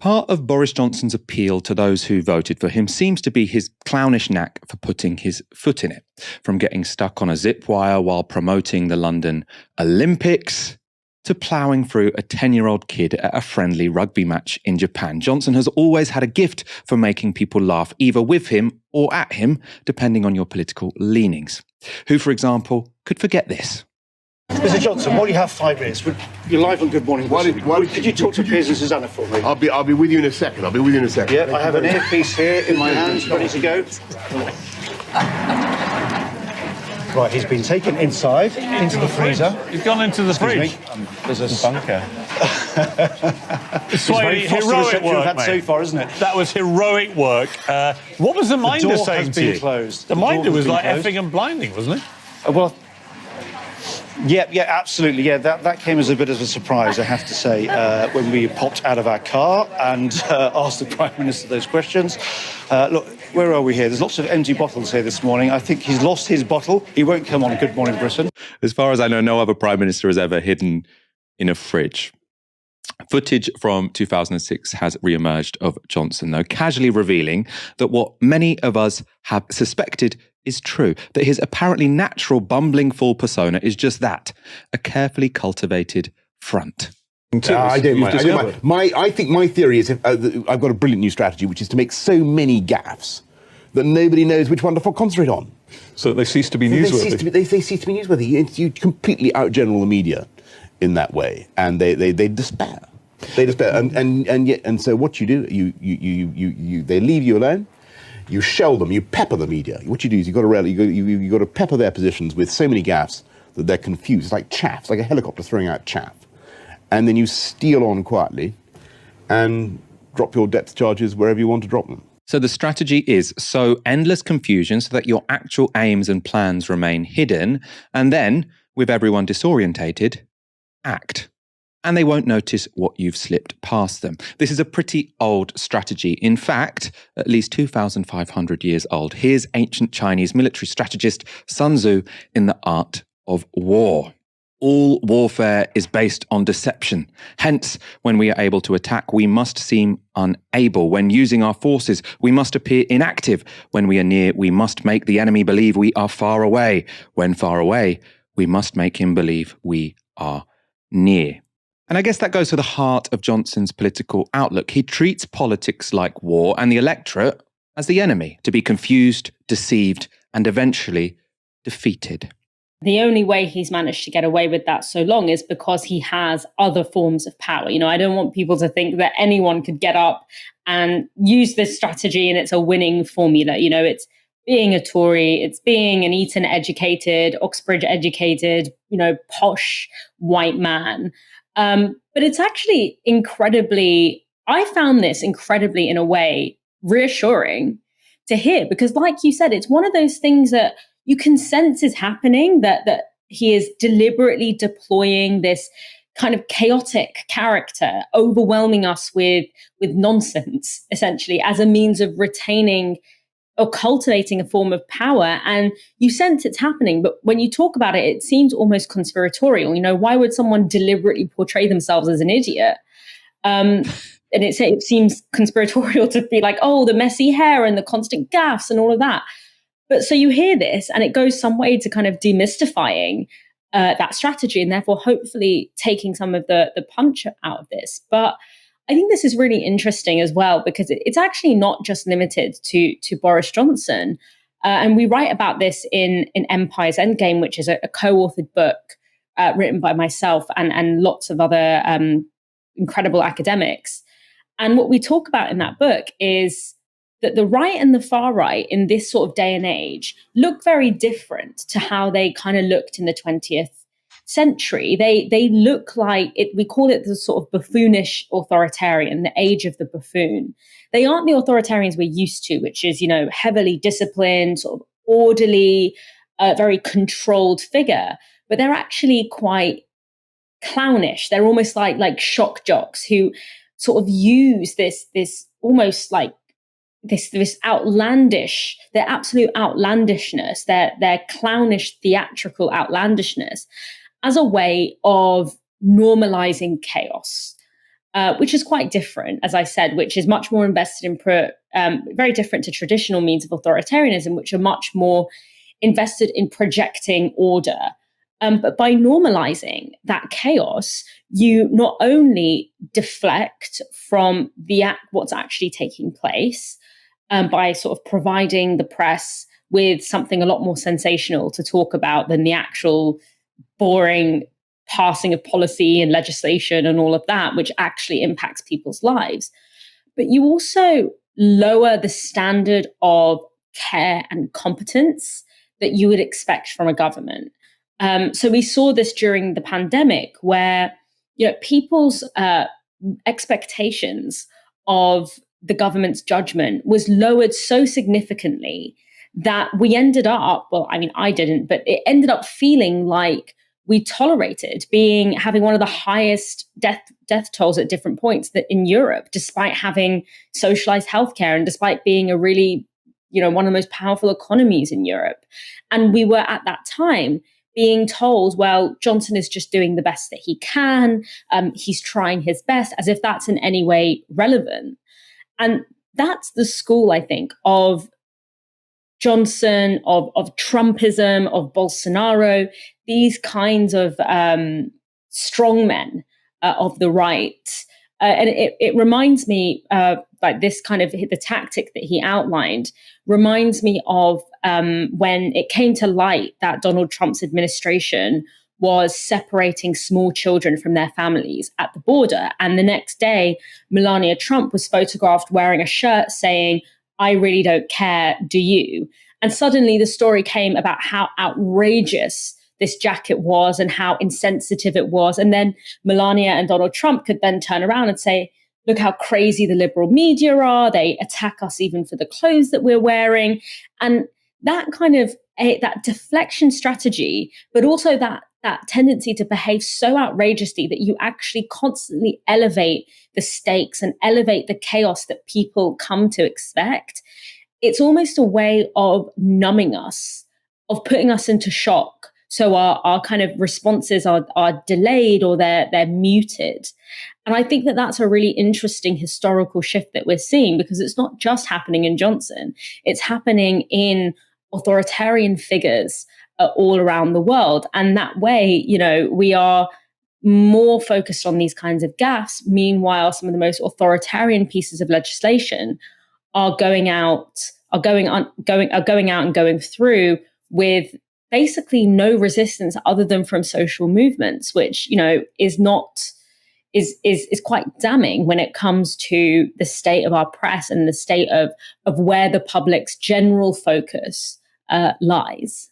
Part of Boris Johnson's appeal to those who voted for him seems to be his clownish knack for putting his foot in it, from getting stuck on a zip wire while promoting the London Olympics to ploughing through a 10-year-old kid at a friendly rugby match in Japan. Johnson has always had a gift for making people laugh, either with him or at him, depending on your political leanings. Who, for example, could forget this? Mr. Johnson, while you have 5 minutes, you're live on Good Morning Britain. Could you talk to Piers and Susanna for me? I'll be with you in a second. Yeah, I have an earpiece here in my hands, ready to go. Right, he's been taken inside, into the freezer. He's gone into the fridge. There's a bunker. It's very heroic work, had so far, isn't it? That was heroic work. What was the minder saying to you? Closed. The minder was like effing and blinding, wasn't it? Well, yeah, absolutely. Yeah, that came as a bit of a surprise, I have to say, when we popped out of our car and asked the Prime Minister those questions. Look, where are we here? There's lots of empty bottles here this morning. I think he's lost his bottle. He won't come on Good Morning Britain. As far as I know, no other Prime Minister has ever hidden in a fridge. Footage from 2006 has re-emerged of Johnson, though, casually revealing that what many of us have suspected is true, that his apparently natural bumbling fool persona is just that, a carefully cultivated front. I don't mind. I think my theory is I've got a brilliant new strategy, which is to make so many gaffes that nobody knows which one to concentrate on. So they cease to be newsworthy. They cease to be newsworthy. You completely outgeneral the media in that way, and they despair. They despair, and so what you do, they leave you alone. You shell them, you pepper the media. What you do is you've got to pepper their positions with so many gaffes that they're confused. It's like chaff, it's like a helicopter throwing out chaff. And then you steal on quietly and drop your depth charges wherever you want to drop them. So the strategy is sow endless confusion so that your actual aims and plans remain hidden, and then, with everyone disorientated, act. And they won't notice what you've slipped past them. This is a pretty old strategy. In fact, at least 2,500 years old. Here's ancient Chinese military strategist Sun Tzu in The Art of War. All warfare is based on deception. Hence, when we are able to attack, we must seem unable. When using our forces, we must appear inactive. When we are near, we must make the enemy believe we are far away. When far away, we must make him believe we are near. And I guess that goes to the heart of Johnson's political outlook. He treats politics like war and the electorate as the enemy, to be confused, deceived, and eventually defeated. The only way he's managed to get away with that so long is because he has other forms of power. You know, I don't want people to think that anyone could get up and use this strategy and it's a winning formula. You know, it's being a Tory, it's being an Eton educated, Oxbridge educated, you know, posh white man. But it's actually I found this incredibly, in a way, reassuring to hear, because like you said, it's one of those things that you can sense is happening, that he is deliberately deploying this kind of chaotic character, overwhelming us with nonsense, essentially, as a means of retaining or cultivating a form of power. And you sense it's happening, but when you talk about it, it seems almost conspiratorial. You know, why would someone deliberately portray themselves as an idiot? And it seems conspiratorial to be like, oh, the messy hair and the constant gaffes and all of that. But so you hear this and it goes some way to kind of demystifying that strategy, and therefore hopefully taking some of the punch out of this. But I think this is really interesting as well, because it's actually not just limited to Boris Johnson. And we write about this in Empire's Endgame, which is a co-authored book written by myself and lots of other incredible academics. And what we talk about in that book is that the right and the far right in this sort of day and age look very different to how they kind of looked in the 20th century. They look like it. We call it the sort of buffoonish authoritarian, the age of the buffoon. They aren't the authoritarians we're used to, which is, you know, heavily disciplined, sort of orderly, very controlled figure, but they're actually quite clownish. They're almost like shock jocks who sort of use this almost like this outlandish, their absolute outlandishness, their clownish theatrical outlandishness as a way of normalizing chaos. which is quite different, as I said, which is much more invested in very different to traditional means of authoritarianism, which are much more invested in projecting order. But by normalizing that chaos, you not only deflect from what's actually taking place by sort of providing the press with something a lot more sensational to talk about than the actual boring passing of policy and legislation and all of that, which actually impacts people's lives. But you also lower the standard of care and competence that you would expect from a government. So we saw this during the pandemic, where people's expectations of the government's judgment was lowered so significantly that we ended up, well, I mean, I didn't, but it ended up feeling like we tolerated having one of the highest death tolls at different points that in Europe, despite having socialized healthcare and despite being a really, one of the most powerful economies in Europe. And we were at that time being told, well, Johnson is just doing the best that he can. He's trying his best, as if that's in any way relevant. And that's the school, I think, of Johnson, of Trumpism, of Bolsonaro, these kinds of strongmen of the right. And it reminds me, like this kind of the tactic that he outlined reminds me of when it came to light that Donald Trump's administration was separating small children from their families at the border. And the next day, Melania Trump was photographed wearing a shirt saying, "I really don't care, do you?" And suddenly the story came about how outrageous this jacket was and how insensitive it was. And then Melania and Donald Trump could then turn around and say, look how crazy the liberal media are. They attack us even for the clothes that we're wearing. And that kind of that deflection strategy, but also that tendency to behave so outrageously that you actually constantly elevate the stakes and elevate the chaos that people come to expect. It's almost a way of numbing us, of putting us into shock. So our kind of responses are delayed or they're muted. And I think that that's a really interesting historical shift that we're seeing, because it's not just happening in Johnson. It's happening in authoritarian figures all around the world. And that way, we are more focused on these kinds of gaffes. Meanwhile, some of the most authoritarian pieces of legislation are going out and going through with basically no resistance other than from social movements, which is quite damning when it comes to the state of our press and the state of where the public's general focus lies.